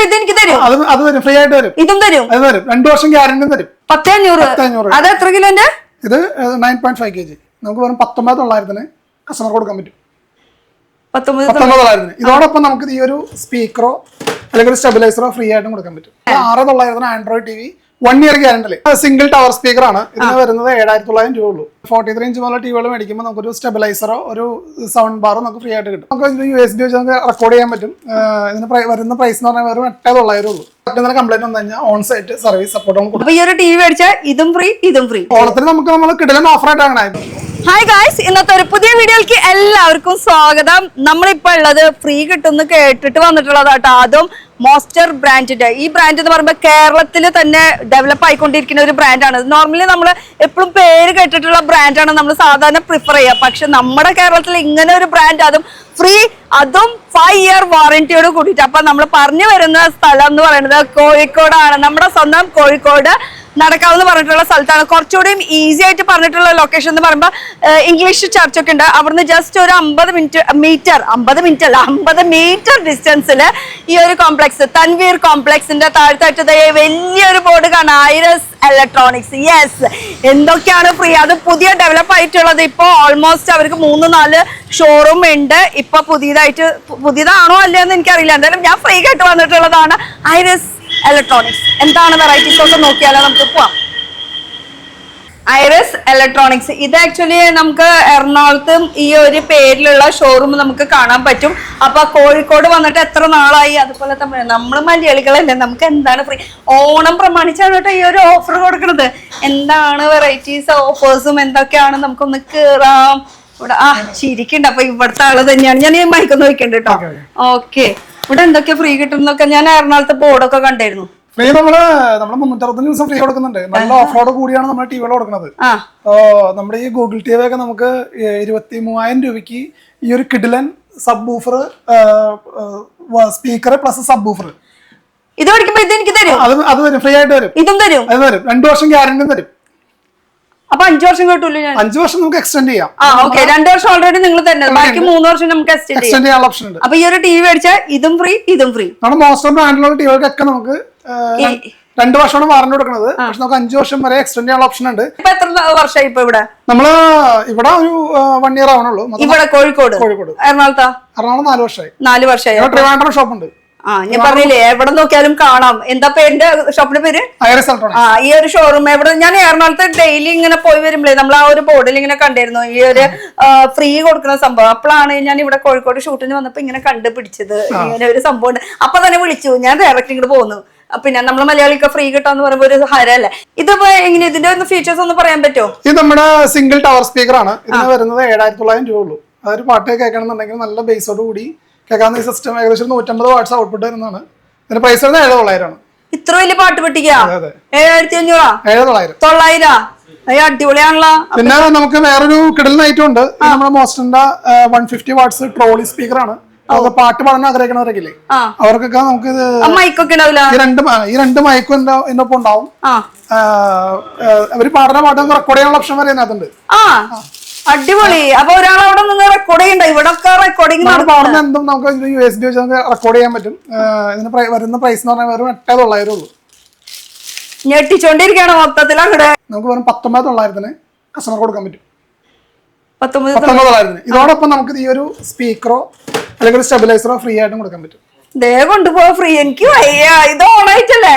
ഇത് എനിക്ക് തരും? അത് വരും, ഫ്രീ ആയിട്ട് വരും. ഇതും തരും? അത് വരും, 2 വർഷം ഗ്യാരണ്ടി തരും. 10,500. അത് എത്ര കിലോന്റെ? ഇത് 9.5 kg. നമുക്ക് വെറും 19,900 കസ്റ്റമർ കൊടുക്കാൻ പറ്റും. 19,900. ഇതോടൊപ്പം നമുക്ക് ഈ ഒരു സ്പീക്കറോ അല്ലെങ്കിൽ സ്റ്റെബിലൈസറോ ഫ്രീ ആയിട്ടും കൊടുക്കാൻ പറ്റും. 6,900 android T V, 1 year guarantee. Single tower speaker ആണ്. ഇതിന് വരുന്നത് 7,900 രൂപ ഉള്ളൂ. 43 ഇഞ്ച് മുതൽ ടിവികൾ മേടിക്കുമ്പോൾ നമുക്കൊരു സ്റ്റെബിലൈസറോ ഒരു സൗണ്ട് ബാറോ നമുക്ക് ഫ്രീ ആയിട്ട് കിട്ടും. നമുക്ക് USB വെച്ച് നമുക്ക് റെക്കോർഡ് ചെയ്യാൻ പറ്റും. ഇതിന് വരുന്ന പ്രൈസ് എന്ന് പറഞ്ഞാൽ വെറും 8,900 ഉള്ളൂ. കംപ്ലൈന്റ് വന്നു കഴിഞ്ഞാൽ ഓൺ സൈറ്റ് സർവീസ് സപ്പോർട്ട് കൊടുക്കും. ഈ ഒരു ടിവി മേടിച്ചാൽ ഇതും ഫ്രീ, ഇതും ഫ്രീ. ഓണത്തിന് നമ്മൾ കിടലൻ ഓഫർ ആയിട്ട് അങ്ങനെ. ഹായ് ഗായ്സ്, ഇന്നത്തെ ഒരു പുതിയ വീഡിയോയിലേക്ക് എല്ലാവർക്കും സ്വാഗതം. നമ്മളിപ്പോ ഉള്ളത് ഫ്രീ കിട്ടുമെന്ന് കേട്ടിട്ട് വന്നിട്ടുള്ളതാട്ടോ. അതും മോസ്റ്റർ ബ്രാൻഡിന്റെ. ഈ ബ്രാൻഡ് എന്ന് പറയുമ്പോൾ കേരളത്തിൽ തന്നെ ഡെവലപ്പ് ആയിക്കൊണ്ടിരിക്കുന്ന ഒരു ബ്രാൻഡാണ്. നോർമലി നമ്മൾ എപ്പോഴും പേര് കേട്ടിട്ടുള്ള ബ്രാൻഡാണ് നമ്മൾ സാധാരണ പ്രിഫർ ചെയ്യുക. പക്ഷെ നമ്മുടെ കേരളത്തിൽ ഇങ്ങനെ ഒരു ബ്രാൻഡ്, അതും ഫ്രീ, അതും 5 ഇയർ വാറന്റിയോട് കൂടിയിട്ട്. അപ്പൊ നമ്മൾ പറഞ്ഞു വരുന്ന സ്ഥലം എന്ന് പറയുന്നത് കോഴിക്കോടാണ്. നമ്മുടെ സ്വന്തം കോഴിക്കോട് നടക്കാവെന്ന് പറഞ്ഞിട്ടുള്ള സ്ഥലത്താണ്. കുറച്ചുകൂടിയും ഈസി ആയിട്ട് പറഞ്ഞിട്ടുള്ള ലൊക്കേഷൻ എന്ന് പറയുമ്പോൾ ഇംഗ്ലീഷ് ചർച്ച് ഒക്കെ ഉണ്ട്. അവിടുന്ന് ജസ്റ്റ് ഒരു 50 മീറ്റർ ഡിസ്റ്റൻസിൽ ഈ ഒരു കോംപ്ലക്സ്, തൻവീർ കോംപ്ലക്സിന്റെ താഴ്ത്തായിട്ട് വലിയൊരു ബോർഡ് കാണാം, ഐറസ് ഇലക്ട്രോണിക്സ്. യെസ്, എന്തൊക്കെയാണ് ഫ്രീ? അത് പുതിയ ഡെവലപ്പ് ആയിട്ടുള്ളത്. ഇപ്പോൾ ഓൾമോസ്റ്റ് അവർക്ക് 3-4 ഷോറൂം ഉണ്ട്. ഇപ്പൊ പുതിയതാണോ അല്ലയെന്ന് എനിക്കറിയില്ല. എന്തായാലും ഞാൻ ഫ്രീ ആയിട്ട് വന്നിട്ടുള്ളതാണ് ഐറസ് ഇലക്ട്രോണിക്സ്. എന്താണ് വെറൈറ്റീസ് ഒക്കെ നോക്കിയാലോ, നമുക്ക് പോവാം. ഐറസ് ഇലക്ട്രോണിക്സ്, ഇത് ആക്ച്വലി നമുക്ക് എറണാകുളത്തും ഈ ഒരു പേരിലുള്ള ഷോറൂം നമുക്ക് കാണാൻ പറ്റും. അപ്പൊ കോഴിക്കോട് വന്നിട്ട് എത്ര നാളായി. അതുപോലെ തന്നെ നമ്മൾ മലയാളികളല്ലേ, നമുക്ക് എന്താണ് ഫ്രീ? ഓണം പ്രമാണിച്ചാണ് കേട്ടോ ഈ ഒരു ഓഫർ കൊടുക്കുന്നത്. എന്താണ് വെറൈറ്റീസ് ഓഫേഴ്സും എന്തൊക്കെയാണ്, നമുക്കൊന്ന് കേറാം. ഇവിടെ ശരിക്കുണ്ട്. അപ്പൊ ഇവിടുത്തെ ആള് തന്നെയാണ്. ഞാൻ ഈ മൈക്കൊന്ന് വയ്ക്കണ്ട കേട്ടോ. ഓക്കെ, ഇവിടെ എന്തൊക്കെ ഫ്രീ കിട്ടുന്നൊക്കെ ഞാൻ എറണാകുളത്തെ ബോർഡൊക്കെ കണ്ടായിരുന്നു. ഫ്രീ നമ്മള് 365 ദിവസം ഫ്രീ കൊടുക്കുന്നുണ്ട്. നല്ല ഓഫറോട് കൂടിയാണ് നമ്മൾ ടിവികൾ കൊടുക്കുന്നത്. നമ്മുടെ ഈ ഗൂഗിൾ ടി വി ഒക്കെ നമുക്ക് 23,000 രൂപയ്ക്ക് ഈ ഒരു കിഡിലൻ sub woofer, speaker plus sub woofer. ഇത് മേടിക്കുമ്പോ ഇത് എനിക്ക് തരും? അത് വരും, ഫ്രീ ആയിട്ട് വരും. ഇതും തരും? അത് വരും, 2 വർഷം ഗ്യാരണ്ടി തരും. അപ്പൊ 5 വർഷം കിട്ടൂല്ലോ? 5 വർഷം നമുക്ക് എക്സ്റ്റെൻഡ് ചെയ്യാം. 2 വർഷം ഓൾറെഡി നിങ്ങൾ തന്നെ, ബാക്കി 3 വർഷം നമുക്ക് എക്സ്റ്റെൻഡ് ചെയ്യാനുള്ള ഓപ്ഷൻ ഉണ്ട്. അപ്പൊ ഈ ഒരു ടിവി മേടിച്ചാൽ ഇതും ഫ്രീ, ഇതും ഫ്രീ. നമ്മുടെ മോസ്റ്റർ ബ്രാൻഡിലുള്ള ടിവികൾക്കൊക്കെ നമുക്ക് 2 വർഷമാണ് വാറന്റി കൊടുക്കുന്നത്. പക്ഷെ നമുക്ക് 5 വർഷം വരെ എക്സ്റ്റെൻഡ് ചെയ്യാനുള്ള ഓപ്ഷൻ ഉണ്ട്. ഇപ്പൊ എത്ര വർഷമായി ഇപ്പൊ ഇവിടെ? നമ്മള് ഇവിടെ ഒരു 1 ഇയർ ആവണുള്ളൂ. ഇവിടെ കോഴിക്കോട്. എറണാകുളത്താ? എറണാകുളം 4 വർഷമായി. 4 വർഷമായി. ട്രിവാൻഡ്രം ഷോപ്പ് ഉണ്ട്. ഞാൻ പറഞ്ഞില്ലേ, എവിടെ നോക്കിയാലും കാണാം. എന്താ പേരിന്റെ ഷോപ്പിന്റെ പേര്? Aires electronics. ഈ ഒരു ഷോറൂം എവിടെ? ഞാൻ എറണാകുളത്ത് ഡെയിലി ഇങ്ങനെ പോയി വരുമ്പോഴേ നമ്മൾ ആ ഒരു ബോർഡിൽ ഇങ്ങനെ കണ്ടിരുന്നു ഈ ഒരു ഫ്രീ കൊടുക്കുന്ന സംഭവം. അപ്പോഴാണ് ഞാൻ ഇവിടെ കോഴിക്കോട് ഷൂട്ടിന് വന്നപ്പോ ഇങ്ങനെ കണ്ടുപിടിച്ചത് ഇങ്ങനെ ഒരു സംഭവം ഉണ്ട്. അപ്പൊ തന്നെ വിളിച്ചു, ഞാൻ ഡയറക്റ്റ് ഇങ്ങോട്ട് പോന്നു. പിന്നെ നമ്മള് മലയാളിക്ക് ഫ്രീ കിട്ടാന്ന് പറയുമ്പോ ഒരു ഹരല്ലേ. ഇതിപ്പോ എങ്ങനെ, ഇതിന്റെ ഫീച്ചേഴ്സ് ഒന്ന് പറയാൻ പറ്റുമോ? ഇത് നമ്മുടെ സിംഗിൾ ടവർ സ്പീക്കർ ആണ്. ഇതിന് വരുന്നത് 7,900 രൂപ ഉള്ളൂ. അതൊരു പാട്ട് കേൾക്കണമെന്നുണ്ടെങ്കിൽ നല്ല ബേസോട് കൂടി കേൾക്കാവുന്ന ഈ സിസ്റ്റം ഏകദേശം 150 വാട്ട്സ് ഔട്ട്പുട്ട് വരുന്നതാണ്. ഇതിന്റെ പ്രൈസ് വരുന്നത് 7,900 ആണ്. ഇത്ര വലിയ പാട്ട് പെട്ടിക്കാ? 7,500? അടിപൊളിയാണല്ലോ. പിന്നെ നമുക്ക് വേറൊരു കിടൽ ഐറ്റം ഉണ്ട്. നമ്മുടെ മോസ്റ്ററിന്റെ 150 വാട്ട്സ് ട്രോളി സ്പീക്കർ ആണ്. പാട്ട് പാടാൻ ആഗ്രഹിക്കണവരൊക്കെ അവർക്കൊക്കെ നമുക്ക് ഈ രണ്ട് മൈക്കും എന്റെ ഒപ്പം ഉണ്ടാവും. അവര് പാടുന്ന പാട്ട് റെക്കോർഡ് ചെയ്യാനുള്ള ഓപ്ഷൻ വരെ അതിനകത്തുണ്ട്. അടിപൊളി. അപ്പൊ ഒരാളവിടെ നിന്ന് റെക്കോർഡ് ചെയ്യണ്ട, ഇവിടെ റെക്കോർഡിംഗ് പാടുന്ന എന്തും നമുക്ക് USB വെച്ച് നമുക്ക് റെക്കോർഡ് ചെയ്യാൻ പറ്റും. ഇതിന് വരുന്ന പ്രൈസ് എന്ന് പറഞ്ഞാൽ വെറും 8,900 ഉള്ളൂ. ഞെട്ടിച്ചോണ്ടിരിക്കുകയാണ് മൊത്തത്തിൽ. അങ്ങോട്ട് നമുക്ക് വെറും 19,900 കസ്റ്റമർ കൊടുക്കാൻ പറ്റും. 19,900. ഇതോടൊപ്പം നമുക്ക് ഈ ഒരു സ്പീക്കറോ അല്ലെങ്കിൽ സ്റ്റെബിലൈസറോ ഫ്രീ ആയിട്ടും കൊടുക്കാൻ പറ്റും. കൊണ്ടുപോവാ ഫ്രീ. എനിക്ക് ഇത് ഓണായിട്ടല്ലേ?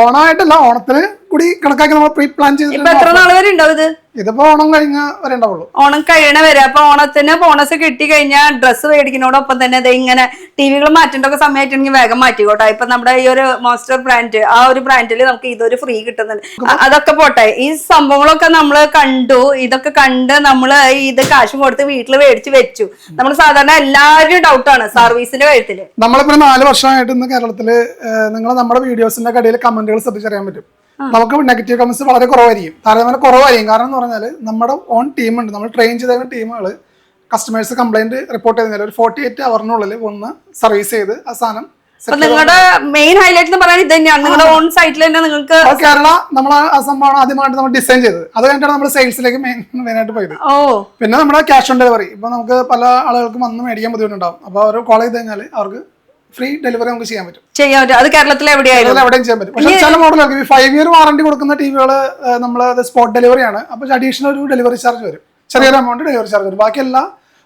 ഓണായിട്ടല്ല, ഓണത്തിന് കൂടി കണക്കാക്കി നമ്മൾ പ്രീ പ്ലാൻ ചെയ്തിട്ട്. എത്ര നാൾ വരെ ഉണ്ടാവും ഇത്? ഇതിപ്പോ ഓണം കഴിഞ്ഞ വരെ ഉണ്ടാവുള്ളൂ. ഓണം കഴിയണ വരെ. അപ്പൊ ഓണത്തിന് ബോണസ് കിട്ടി കഴിഞ്ഞാൽ ഡ്രസ്സ് മേടിക്കുന്നതോടൊപ്പം തന്നെ ഇങ്ങനെ ടിവികൾ മാറ്റേണ്ടൊക്കെ സമയമായിട്ടുണ്ടെങ്കിൽ വേഗം മാറ്റിക്കോട്ടെ. ഇപ്പൊ നമ്മുടെ ഈ ഒരു മോസ്റ്റർ ബ്രാൻഡ്, ആ ഒരു ബ്രാൻഡിൽ നമുക്ക് ഇതൊരു ഫ്രീ കിട്ടുന്നുണ്ട്. അതൊക്കെ പോട്ടെ, ഈ സംഭവങ്ങളൊക്കെ നമ്മൾ കണ്ടു. ഇതൊക്കെ കണ്ട് നമ്മള് ഇത് കാശും കൊടുത്ത് വീട്ടിൽ മേടിച്ച് വെച്ചു. നമ്മൾ സാധാരണ എല്ലാവരും ഡൗട്ടാണ് സർവീസിന്റെ കാര്യത്തില്. നമ്മളിപ്പോ 4 വർഷമായിട്ട് ഇന്ന് കേരളത്തില് നിങ്ങൾ നമ്മുടെ വീഡിയോസിന്റെ കടയിൽ കമന്റുകൾ ശ്രദ്ധിച്ചറിയാൻ പറ്റും. നമുക്ക് നെഗറ്റീവ് കമന്റ്സ് വളരെ കുറവായിരിക്കും. താരതമ്യം കുറവായിരിക്കും. കാരണം എന്ന് പറഞ്ഞാൽ നമ്മുടെ ഓൺ ടീമുണ്ട്. നമ്മൾ ട്രെയിൻ ചെയ്ത ടീമുകൾ കസ്റ്റമേഴ്സ് കംപ്ലൈന്റ് റിപ്പോർട്ട് ചെയ്യുന്നില്ല, ഒരു 48 ഹവറിനുള്ളിൽ ഒന്ന് സർവീസ് ചെയ്ത് ആ സാധനം. നിങ്ങളുടെ മെയിൻ ഹൈലൈറ്റ് എന്ന് പറയാൻ ഇത് തന്നെയാണ്. നിങ്ങളുടെ ഓൺ സൈറ്റിൽ തന്നെ നിങ്ങൾക്ക് കേരള നമ്മൾ ആ സംഭവമാണ് ആദ്യമായിട്ട് നമ്മൾ ഡിസൈൻ ചെയ്തത്. അത് കഴിഞ്ഞിട്ടാണ് നമ്മൾ സെയിൽസിലേക്ക് മെയിനായിട്ട് പോയത്. പിന്നെ നമ്മുടെ ക്യാഷ് ഓൺ ഡെലിവറി. ഇപ്പൊ നമുക്ക് പല ആളുകൾക്കും വന്ന് മേടിക്കാൻ ബുദ്ധിമുട്ടുണ്ടാവും. അപ്പൊ അവർ കോൾ ചെയ്ത് കഴിഞ്ഞാൽ അവർക്ക് ഫ്രീ ഡെലിവറി നമുക്ക് ചെയ്യാൻ പറ്റും. അത് കേരളത്തിൽ എവിടെയായാലും എവിടെയും ചെയ്യാൻ പറ്റും. പക്ഷേ ചില മോഡലുകൾക്ക് 5 ഇയർ വാറണ്ടി കൊടുക്കുന്ന ടിവികൾ നമ്മൾ സ്പോട്ട് ഡെലിവറി ആണ്. അപ്പോൾ അഡീഷണൽ ഒരു ഡെലിവറി ചാർജ് വരും, ചെറിയൊരു എമൗണ്ട് ഡെലിവറി ചാർജ് വരും. ബാക്കി എല്ലാ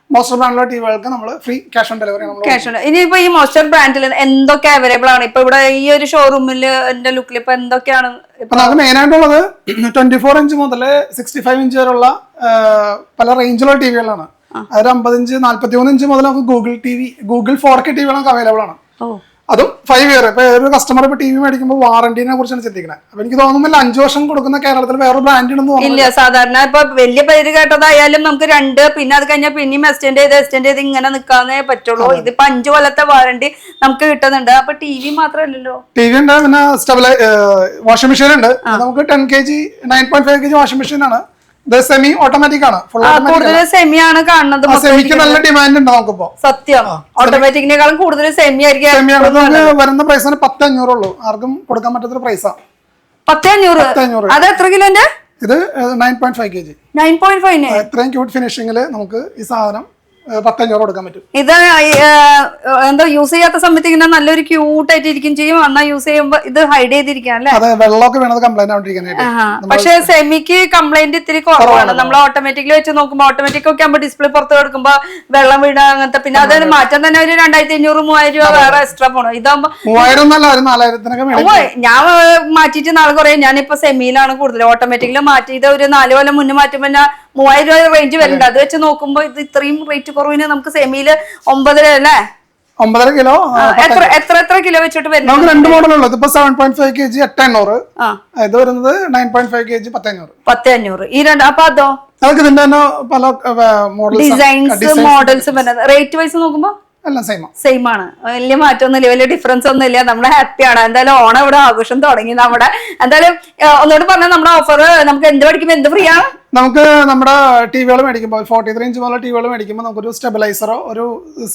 മോസ്റ്റർ ബ്രാൻഡിലുള്ള ടിവികൾക്ക് നമ്മൾ ഫ്രീ ക്യാഷ് ഓൺ ഡെലിവറി ആണ്. ഇനിയിപ്പോ ഈ മോസ്റ്റർ ബ്രാൻഡിൽ എന്തൊക്കെ അവൈലബിൾ ആണ് ഇപ്പൊ ഇവിടെ ഈ ഒരു ഷോറൂമിൽ എന്റെ ലുക്കിൽ ഇപ്പൊ എന്തൊക്കെയാണ്? ഇപ്പൊ നമുക്ക് മെയിൻ ആയിട്ടുള്ളത് 24 ഇഞ്ച് മുതൽ 65 ഇഞ്ച് വരെയുള്ള പല റേഞ്ചിലുള്ള ടിവികളാണ്. അതൊരു 50 ഇഞ്ച് 43 ഇഞ്ച് മുതൽ നമുക്ക് ഗൂഗിൾ 4K ടിവികൾ നമുക്ക് അവൈലബിൾ ആണ്. അതും 5 ഇയർ. ഇപ്പൊ ഒരു കസ്റ്റമർ ഇപ്പൊ ടി വി മേടിക്കുമ്പോൾ വാറന്റിനെ കുറിച്ചാണ് ചിന്തിക്കുന്നത്. അപ്പൊ എനിക്ക് തോന്നുന്നില്ല 5 വർഷം കൊടുക്കുന്ന കേരളത്തിൽ വേറെ ബ്രാൻഡ് ഉണ്ടെന്ന് ഇല്ല. സാധാരണ ഇപ്പൊ വലിയ പേര് കേട്ടതായാലും നമുക്ക് 2, പിന്നെ അത് കഴിഞ്ഞാൽ പിന്നെയും എക്സ്റ്റെൻഡ് ചെയ്ത് ഇങ്ങനെ നിൽക്കാന്നേ പറ്റുള്ളൂ. ഇതിപ്പോ 5 കൊല്ലത്തെ വാറന്റി നമുക്ക് കിട്ടുന്നുണ്ട്. അപ്പൊ ടി വി മാത്രമല്ലല്ലോ, ടി വി ഉണ്ട്, പിന്നെ വാഷിംഗ് മെഷീൻ ഉണ്ട്. നമുക്ക് 10 kg 9.5 kg വാഷിംഗ് മെഷീൻ ആണ്. സെമി ഓട്ടോമാറ്റിക് ആണ്. കൂടുതൽ സെമി ആണ് കാണുന്നത്. സെമിക്ക് നല്ല ഡിമാൻഡ് ഉണ്ട് നമുക്കിപ്പോ. സത്യം, ഓട്ടോമാറ്റിക്കിനേക്കാളും കൂടുതൽ സെമി ആയിരിക്കും. വരുന്ന പ്രൈസിന് 10,500 ഉള്ളൂ. ആർക്കും കൊടുക്കാൻ പറ്റാത്തൊരു പ്രൈസാണ് 10,500. അത് എത്ര കിലോന്റെ? ഇത് 9.5 kg. 9.5. എത്രയും ക്യൂട്ട് ഫിനിഷിംഗില് നമുക്ക് ഈ സാധനം 10,500 കൊടുക്കാൻ പറ്റും. ഇത് എന്താ യൂസ് ചെയ്യാത്ത സമയത്ത് ഇങ്ങനെ നല്ലൊരു ക്യൂട്ട് ആയിട്ട് ഇരിക്കും ചെയ്യും. എന്നാ യൂസ് ചെയ്യുമ്പോ ഇത് ഹൈഡ് ചെയ്തിരിക്കാം അല്ലേ? അതെ, വെള്ളമൊക്കെ വീണത് കംപ്ലൈന്റ് ആയിട്ടിരിക്കാനായിട്ട്. പക്ഷെ സെമിക്ക് കംപ്ലൈന്റ് ഇത്തിരി കുറവാണ്. നമ്മൾ ഓട്ടോമാറ്റിക്കലി വെച്ച് നോക്കുമ്പോൾ ഓട്ടോമാറ്റിക് ഒക്കെ ആകുമ്പോൾ ഡിസ്പ്ലേ പുറത്ത് കൊടുക്കുമ്പോ വെള്ളം വീണ അങ്ങനത്തെ, പിന്നെ അത് മാറ്റാൻ തന്നെ ഒരു 2,500-3,000 രൂപ വേറെ എക്സ്ട്രാ പോണോ. ഇതാകുമ്പോ 4,000 ഞാൻ മാറ്റിയിട്ട് നാളെ കുറേ. ഞാനിപ്പോ സെമിയിലാണ് കൂടുതൽ. ഓട്ടോമാറ്റിക്കലി മാറ്റിയത് ഒരു 4 കൊല്ലം മുന്നേ മാറ്റുമ്പോ 3,000 രൂപ റേഞ്ച് വരുന്നുണ്ട്. അത് വെച്ച് നോക്കുമ്പോ ഇത് ഇത്രയും റേറ്റ് കുറവിന് നമുക്ക് സെമിയില് 9.5 അല്ലേ? 9.5 കിലോ. എത്ര കിലോ വെച്ചിട്ട് വരുന്നത്? നമുക്ക് 2 മോഡലുള്ളത്. ഇപ്പൊ 7.5 kg 8,800. ഇത് വരുന്നത് 9.5 kg 10,500. ഈ രണ്ട്. അപ്പൊ അതോ അതൊക്കെ ഇതിന്റെ തന്നെ പല ഡിസൈൻസ് മോഡൽസ് വരുന്നത്. റേറ്റ് വൈസ് നോക്കുമ്പോ എല്ലാം സെയിം ആണ്. വലിയ മാറ്റമൊന്നുമില്ല, വലിയ ഡിഫറൻസ് ഒന്നുമില്ല. നമ്മള് ഹാപ്പിയാണ്. എന്തായാലും ഓണം ഇവിടെ ആഘോഷം തുടങ്ങി നമ്മുടെ. എന്തായാലും ഒന്നുകൂടി പറഞ്ഞാൽ നമ്മുടെ ഓഫർ നമുക്ക് എന്ത് മേടിക്കുമ്പോ എന്ത് ഫ്രീ ആണ്? നമുക്ക് നമ്മുടെ ടിവികൾ മേടിക്കുമ്പോൾ 43 ഇഞ്ച് മുതലുള്ള ടിവികൾ മേടിക്കുമ്പോൾ നമുക്കൊരു സ്റ്റെബിലൈസറോ ഒരു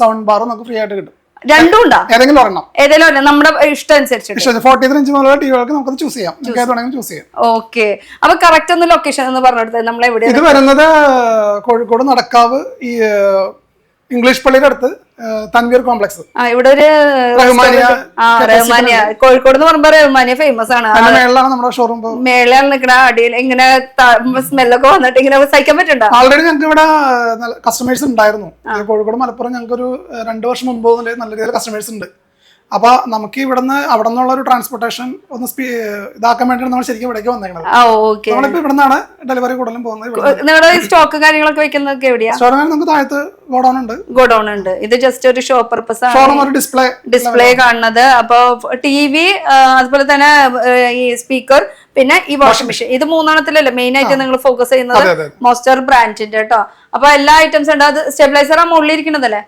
സൗണ്ട് ബാറോ നമുക്ക് ഫ്രീ ആയിട്ട് കിട്ടും. രണ്ടും ഉണ്ടോ? ഏതെങ്കിലും ഒരെണ്ണം നമ്മുടെ ഇഷ്ടം അനുസരിച്ച്. 43 ഇഞ്ച് മുതലുള്ള ടിവികൾക്ക് നമുക്ക് ചൂസ് ചെയ്യാം. ചൂസ് ചെയ്യാം. ഓക്കെ. അപ്പൊ കറക്റ്റ് ഒന്ന് ലൊക്കേഷൻ എന്ന് പറഞ്ഞെടുത്തത് നമ്മൾ എവിടെ? ഇത് വരുന്നത് കോഴിക്കോട് നടക്കാവ് ഈ ഇംഗ്ലീഷ് പള്ളിയുടെ അടുത്ത് തൻവീർ കോംപ്ലക്സ്. ഇവിടെ ഒരു റഹ്മാനിയ, കോഴിക്കോട് എന്ന് പറയുമ്പോ റഹ്മാനിയ ഫേമസ് ആണ്. മേളിലാണ് നമ്മുടെ ഷോറൂം. മേളിലാണ് നിൽക്കണ. അടിയിൽ ഇങ്ങനെ സ്മെല്ലൊക്കെ വന്നിട്ട് ഇങ്ങനെ സഹിക്കാൻ പറ്റണ്ട. ആൾറെഡി ഞങ്ങൾക്ക് ഇവിടെ കസ്റ്റമേഴ്സ് ഉണ്ടായിരുന്നു. കോഴിക്കോട് മലപ്പുറം ഞങ്ങൾക്ക് ഒരു 2 വർഷം മുമ്പ് നല്ല രീതിയിൽ കസ്റ്റമേഴ്സ് ഉണ്ട്. അപ്പൊ നമുക്ക് അവിടെ നിന്നുള്ള ഒരു ട്രാൻസ്പോർട്ടേഷൻ ഒന്ന് ഇതാക്കാൻ വേണ്ടിയാണ് നമ്മൾ ശരിക്കും ഇവിടേക്ക് വന്നേക്കുന്നത്. നമ്മളിപ്പോ ഇവിടെ നിന്നാണ് ഡെലിവറി കൂടുതലും പോകുന്നത്. നിങ്ങളുടെ സ്റ്റോക്ക് കാര്യങ്ങളൊക്കെ വെക്കുന്നതൊക്കെ എവിടെയാ? സ്റ്റോക്ക് നമുക്ക് താഴത്ത് ഗോഡൌൺ ഉണ്ട്. ഇത് ജസ്റ്റ് ഒരു ഷോ പർപ്പസ് ആണ്, ഡിസ്പ്ലേ കാണുന്നത്. അപ്പൊ ടിവി, അതുപോലെ തന്നെ ഈ സ്പീക്കർ, പിന്നെ ഈ വാഷിംഗ് മെഷീൻ, ഇത് 3 മെയിൻ ആയിട്ട് നിങ്ങൾ ഫോക്കസ് ചെയ്യുന്നത് മോസ്റ്റർ ബ്രാൻഡിന്റെ കേട്ടോ. അപ്പൊ എല്ലാ ഐറ്റംസ് ഉണ്ട്. അത് സ്റ്റെബിലൈസർ ആ മുകളിൽ ഇരിക്കുന്നതല്ലേ?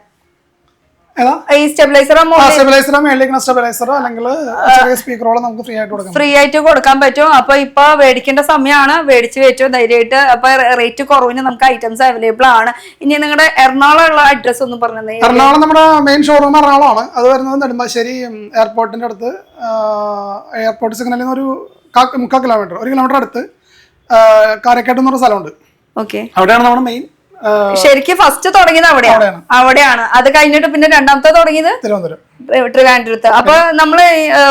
ഫ്രീ ആയിട്ട് കൊടുക്കാൻ പറ്റും. അപ്പൊ ഇപ്പൊ മേടിക്കേണ്ട സമയമാണ്. മേടിച്ചു വെച്ചോ ധൈര്യമായിട്ട്. അപ്പൊ റേറ്റ് കുറവിന് നമുക്ക് ഐറ്റംസ് അവൈലബിൾ ആണ്. ഇനി നിങ്ങളുടെ എറണാകുളം അഡ്രസ് ഒന്ന് പറഞ്ഞത്? എറണാകുളം നമ്മുടെ മെയിൻ ഷോറൂം എറണാകുളമാണ്. അത് വരുന്നത് നെടുമ്പാശ്ശേരി എയർപോർട്ടിന്റെ അടുത്ത്, എയർപോർട്ട് സിഗ്നലിൽ നിന്ന് ഒരു 1 കിലോമീറ്റർ അടുത്ത് കാരക്കാട്ട് എന്ന് പറഞ്ഞ സ്ഥലമുണ്ട്. അവിടെയാണ് നമ്മുടെ മെയിൻ. ശരിക്കും ഫസ്റ്റ് തുടങ്ങിയത് അവിടെയാണ്. അത് കഴിഞ്ഞിട്ട് പിന്നെ രണ്ടാമത്തെ തുടങ്ങിയത് ട്രിവാൻഡ്രത്ത്. അപ്പൊ നമ്മള്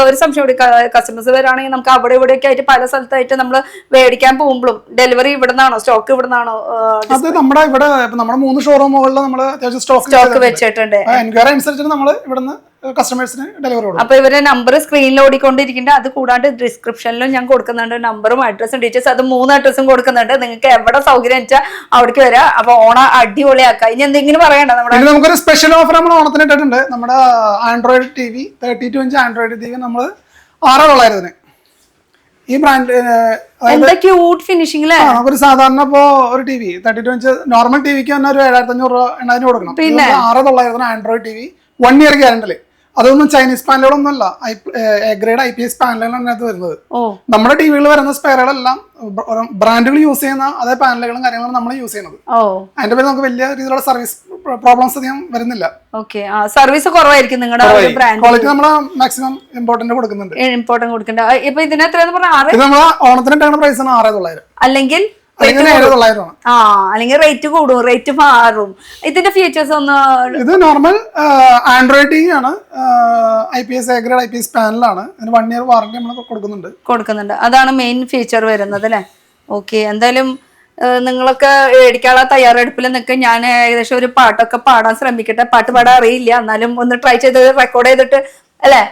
ഒരു സംശയം കൂടി, കസ്റ്റമേഴ്സ് വരാണെങ്കിൽ നമുക്ക് അവിടെ ഇവിടെയൊക്കെ ആയിട്ട് പല സ്ഥലത്തായിട്ട് നമ്മള് മേടിക്കാൻ പോകുമ്പോഴും ഡെലിവറി ഇവിടുന്നാണോ, സ്റ്റോക്ക് ഇവിടുന്നാണോ? അത് നമ്മുടെ ഇവിടെ നമ്മുടെ 3 ഷോറൂമുകളിൽ നമ്മള് അത്യാവശ്യം സ്റ്റോക്ക് വെച്ചിട്ടുണ്ട്. എൻക്വയറി അനുസരിച്ച് നമ്മള് ഇവിടുന്ന് കസ്റ്റമേഴ്സിന് ഡെലിവറി കൊടുക്കും. അപ്പൊ ഇവരെ നമ്പർ സ്ക്രീനിൽ ഓടിക്കൊണ്ടിരിക്കുന്നുണ്ട്. അത് കൂടാണ്ട് ഡിസ്ക്രിപ്ഷനിലും ഞാൻ കൊടുക്കുന്നുണ്ട് നമ്പറും അഡ്രസ്സും ഡീറ്റെയിൽസ്. അത് 3 അഡ്രസ്സും കൊടുക്കുന്നുണ്ട്. നിങ്ങൾക്ക് എവിടെ സൗകര്യം വെച്ചാൽ അവിടേക്ക് വരാം. അപ്പൊ ഓണം അടിപൊളിയാക്കാം. ഇനി എന്തെങ്കിലും പറയണ്ട? നമുക്കൊരു സ്പെഷ്യൽ ഓഫർ നമ്മൾ ഓണത്തിന് ഇട്ടിട്ടുണ്ട്. നമ്മുടെ Android TV 32 inch Android TV നമ്മൾ 6,900. ഈ ബ്രാൻഡ് ക്യൂട്ട് ഫിനിഷിംഗ്. നമുക്കൊരു സാധാരണ ഇപ്പോ ഒരു ടിവി 32 ഇഞ്ച് നോർമൽ ടിവിക്ക് തന്നെ ഒരു 7,500 രൂപ 8,000 കൊടുക്കണം. പിന്നെ 6,900 ആൻഡ്രോയിഡ് ടിവി 1 ഇയർ ഗ്യാരണ്ടില്. അതൊന്നും ചൈനീസ് പാനലുകളൊന്നും അല്ല, ഗ്രേഡ് IPS പാനലുകളാണ് അതിനകത്ത് വരുന്നത്. നമ്മുടെ ടിവികളിൽ വരുന്ന സ്പെയറുകളെല്ലാം ബ്രാൻഡുകൾ യൂസ് ചെയ്യുന്ന അതേ പാനലുകളും കാര്യങ്ങളും നമ്മൾ യൂസ് ചെയ്യുന്നത്. അതിന്റെ പേര് നമുക്ക് വലിയ രീതിയിലുള്ള സർവീസ് പ്രോബ്ലംസ് അധികം വരുന്നില്ല. സർവീസ് കുറവായിരിക്കും നിങ്ങളുടെ ക്വാളിറ്റി നമ്മൾ മാക്സിമം ഇമ്പോർട്ടന്റ് കൊടുക്കുന്നുണ്ട്. ഇപ്പൊ ഇതിന് എത്രയാന്ന് പറഞ്ഞാൽ ഓണത്തിന് പ്രൈസ് ആണ് 6,900. അല്ലെങ്കിൽ അല്ലെങ്കിൽ 7,900 ആണ്. അല്ലെങ്കിൽ റേറ്റ് കൂടും, റേറ്റ് മാറും. ഇതിന്റെ ഫീച്ചേഴ്സ് ഒന്ന്. ഇത് നോർമൽ ആൻഡ്രോയിഡ് ടി വി ആണ്. IPS A grade IPS പാനലാണ്. ഇതിന് 1 ഇയർ വാറന്റി നമ്മൾ കൊടുക്കുന്നുണ്ട്. അതാണ് മെയിൻ ഫീച്ചർ വരുന്നത് അല്ലേ? ഓക്കെ, എന്തായാലും നിങ്ങളൊക്കെ മേടിക്കാനുള്ള തയ്യാറെടുപ്പിൽ നിൽക്കുക. ഞാൻ ഏകദേശം ഒരു പാട്ടൊക്കെ പാടാൻ ശ്രമിക്കട്ടെ. പാട്ട് പാടാൻ അറിയില്ല, എന്നാലും ഒന്ന് ട്രൈ ചെയ്ത് റെക്കോർഡ് ചെയ്തിട്ട് അല്ലേ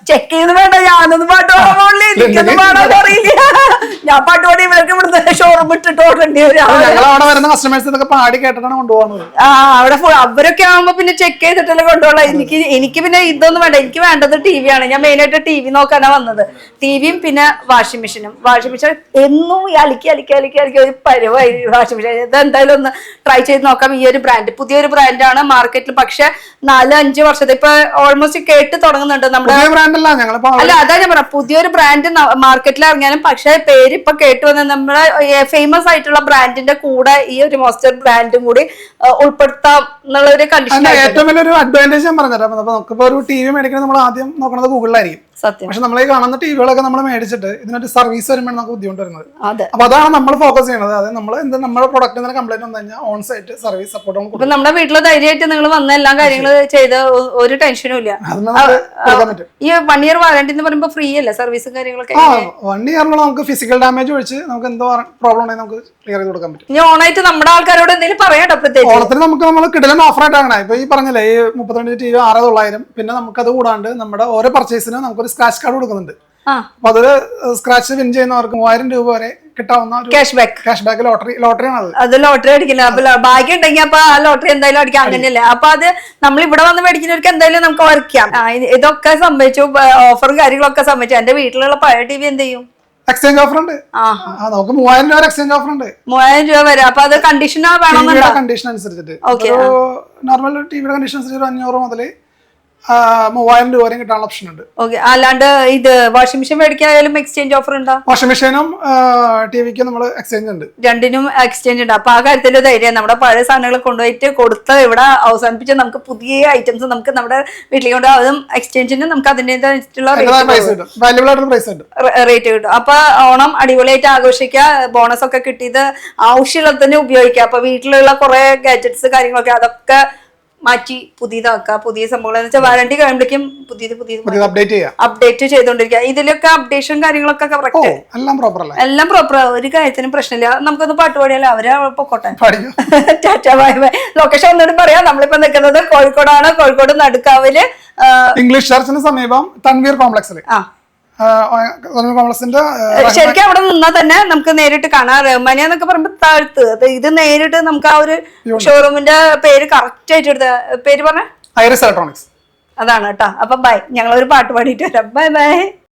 ചെക്ക് ചെയ്ത് വേണ്ട. ഞാനൊന്നും പാട്ട് പാടാൻ പോകില്ല, എനിക്കൊന്നും പാടാൻ അറിയില്ല. ഞാൻ പാട്ട് പാടി ഇവരൊക്കെ ഇവിടുന്ന് ഷോറൂം ഇട്ടിട്ട് ഓടേണ്ടി വരും. അവിടെ അവരൊക്കെ ആവുമ്പോ പിന്നെ ചെക്ക് ചെയ്തിട്ടല്ലേ കൊണ്ടുപോകാം. എനിക്ക് പിന്നെ ഇതൊന്നും വേണ്ട. എനിക്ക് വേണ്ടത് TV ആണ്. ഞാൻ മെയിൻ ആയിട്ട് TV നോക്കാനാ വന്നത്. TVയും പിന്നെ വാഷിംഗ് മെഷീനും. വാഷിംഗ് മെഷീൻ എന്നും അലിക്കി ഒരു പരുവായി വാഷിംഗ് മെഷീൻ. ഇത് എന്തായാലും ഒന്ന് ട്രൈ ചെയ്ത് നോക്കാം. ഈ ഒരു ബ്രാൻഡ് പുതിയൊരു ബ്രാൻഡാണ് മാർക്കറ്റിൽ. പക്ഷെ 4-5 വർഷത്തെ ഇപ്പൊ ഓൾമോസ്റ്റ് കേട്ട് തുടങ്ങുന്നുണ്ട് നമ്മുടെ. അല്ല, അതാ ഞാൻ പറയാം, പുതിയൊരു ബ്രാൻഡ് മാർക്കറ്റിൽ ഇറങ്ങിയാലും പക്ഷെ പേര് ഇപ്പൊ കേട്ടു വന്ന നമ്മുടെ ഫേമസ് ആയിട്ടുള്ള ബ്രാൻഡിന്റെ കൂടെ ഈ ഒരു മോസ്റ്റർ ബ്രാൻഡും കൂടി ഉൾപ്പെടുത്താം എന്നുള്ള ഒരു കണ്ടീഷൻ. ഏറ്റവും വലിയൊരു അഡ്വാൻറ്റേജ് ഞാൻ പറഞ്ഞുതരാം. നമുക്കിപ്പോ ഒരു TV മേടിക്കുന്നത് നമ്മൾ ആദ്യം നോക്കുന്നത് ഗൂഗിളിലായിരിക്കും. സത്യം. പക്ഷെ നമ്മൾ ഈ കാണുന്ന ടിവികളൊക്കെ നമ്മൾ മേടിച്ചിട്ട് ഇതിനൊരു സർവീസ് വരുമ്പോൾ നമുക്ക് ബുദ്ധിമുട്ട് വരുന്നത്. അപ്പൊ അതാണ് നമ്മൾ ഫോക്കസ് ചെയ്യുന്നത്. അതായത് നമ്മൾ നമ്മുടെ പ്രൊഡക്റ്റിന് കംപ്ലൈന്റ് വന്നു കഴിഞ്ഞാൽ ഓൺ സൈറ്റ് സർവീസ് സപ്പോർട്ട് കൊടുക്കും. നമ്മുടെ വീട്ടിൽ ധൈര്യമായിട്ട് നിങ്ങൾ വന്ന എല്ലാ കാര്യങ്ങളും ചെയ്ത് ഒരു ടെൻഷനും ഇല്ല. ഈ 1 ഇയർ വാറന്റി എന്ന് പറയുമ്പോൾ ഫ്രീ അല്ലേ സർവീസും കാര്യങ്ങളൊക്കെ? 1 ഇയറിനുള്ള നമുക്ക് ഫിസിക്കൽ ഡാമേജ് ഒഴിച്ച് നമുക്ക് എന്തോ പ്രോബ്ലം ഉണ്ടെങ്കിൽ നമുക്ക് ക്ലിയർ ചെയ്ത് കൊടുക്കാൻ പറ്റും. ഇനി ഓണായിട്ട് നമ്മുടെ ആൾക്കാരോട് എന്തെങ്കിലും പറയാട്ടോ? പ്രത്യേകിച്ച് ഓണത്തിന് നമുക്ക് നമ്മൾ കിടലൻ ഓഫർ ആയിട്ടാണ് ഇപ്പൊ ഈ പറഞ്ഞില്ലേ, ഈ 32 TV 6,900. പിന്നെ നമുക്ക് അത് കൂടാണ്ട് നമ്മുടെ ഓരോ പർച്ചേസിന് നമുക്കൊരു സ്ക്രാച്ച് കാർഡ് കൊടുക്കുന്നുണ്ട്. അപ്പൊ അതില് സ്ക്രാച്ച് വിൻ ചെയ്യുന്നവർക്ക് 3,000 രൂപ വരെ കിട്ടാവുന്ന ക്യാഷ് ബാക്ക് ലോട്ടറിയാണ്. അത് ലോട്ടറി അടിക്കില്ല. അപ്പൊ ഭാഗ്യം ഉണ്ടെങ്കിൽ അപ്പൊ ആ ലോട്ടറി എന്തായാലും അടിക്കാം. അങ്ങനെയല്ലേ? അപ്പൊ അത് നമ്മൾ ഇവിടെ വന്ന് മേടിക്കുന്നവർക്ക് എന്തായാലും നമുക്ക് വരയ്ക്കാം. ഇതൊക്കെ സംഭവിച്ചു, ഓഫറും കാര്യങ്ങളൊക്കെ സംഭവിച്ചു. എന്റെ വീട്ടിലുള്ള പഴയ TV എന്ത് ചെയ്യും? എക്സ്ചേഞ്ച് ഓഫർ ഉണ്ട്. നമുക്ക് 3,000 രൂപ എക്സ്ചേഞ്ച് ഓഫർ ഉണ്ട്. 3,000 രൂപ വരെ. അപ്പൊ അത് കണ്ടീഷൻ വേണമെന്നുണ്ടോ? കണ്ടീഷൻ അനുസരിച്ചിട്ട് നോർമൽ ടിവിയുടെ കണ്ടീഷൻ അനുസരിച്ച് 500 മുതൽ 3,000 രൂപ വരെ കിട്ടാനുള്ള ഓപ്ഷൻ ഉണ്ട്. ഓക്കെ, അല്ലാണ്ട് ഇത് വാഷിംഗ് മെഷീൻ മേടിക്കാനും എക്സ്ചേഞ്ച് ഓഫർ ഉണ്ടോ? വാഷിംഗ് മെഷീനും ടിവിക്കും നമ്മൾ എക്സ്ചേഞ്ച് ഉണ്ട്. രണ്ടിനും എക്സ്ചേഞ്ച് ഉണ്ട്. അപ്പൊ ആ കാര്യത്തിൽ ധൈര്യം. നമ്മുടെ പഴയ സാധനങ്ങൾ കൊണ്ടുപോയിട്ട് കൊടുത്ത് ഇവിടെ അവസാനിപ്പിച്ച് നമുക്ക് പുതിയ ഐറ്റംസ് നമുക്ക് നമ്മുടെ വീട്ടിലേക്ക് കൊണ്ട് അതും എക്സ്ചേഞ്ചിന് നമുക്ക് അതിൻ്റെതായിട്ടുള്ള റേറ്റ് കിട്ടും. അപ്പൊ ഓണം അടിപൊളിയായിട്ട് ആഘോഷിക്കുക. ബോണസ് ഒക്കെ കിട്ടിയത് ആവശ്യമുള്ളത് തന്നെ ഉപയോഗിക്കുക. അപ്പൊ വീട്ടിലുള്ള കുറെ ഗാഡ്ജറ്റ്സ് കാര്യങ്ങളൊക്കെ അതൊക്കെ മാറ്റി പുതിയതാക്കുക. പുതിയ സംഭവങ്ങൾ എന്ന് വെച്ചാൽ വാറന്റി കഴിയുമ്പോഴേക്കും പുതിയത് അപ്ഡേറ്റ് ചെയ്തോണ്ടിരിക്കുക. ഇതിലൊക്കെ അപ്ഡേഷൻ കാര്യങ്ങളൊക്കെ കറക്റ്റ് എല്ലാം പ്രോപ്പർ. ഒരു കാര്യത്തിനും പ്രശ്നമില്ല. നമുക്കൊന്ന് പാട്ട് പാടിയാലോ? അവര് പൊക്കോട്ടെ. Tata bye bye. ലൊക്കേഷൻ ഒന്നും പറയാം. നമ്മളിപ്പോ നിൽക്കുന്നത് കോഴിക്കോടാണ്. കോഴിക്കോട് നടുക്കാവില് ഇംഗ്ലീഷ് ചർച്ചിന് സമീപം തൻവീർ കോംപ്ലക്സിൽ. ശരിക്കും അവിടെ നിന്നാൽ തന്നെ നമുക്ക് നേരിട്ട് കാണാം. റഹ്മാനിയ എന്നൊക്കെ പറയുമ്പോ താഴ്ത്ത്. ഇത് നേരിട്ട് നമുക്ക് ആ ഒരു ഷോറൂമിന്റെ പേര് കറക്റ്റ് ആയിട്ട് എടുത്ത പേര് പറഞ്ഞ ഐറിസ് ഇലക്ട്രോണിക്സ് അതാണ് കേട്ടോ. അപ്പൊ ബൈ. ഞങ്ങളൊരു പാട്ട് പാടിയിട്ട് വരാം. Bye bye.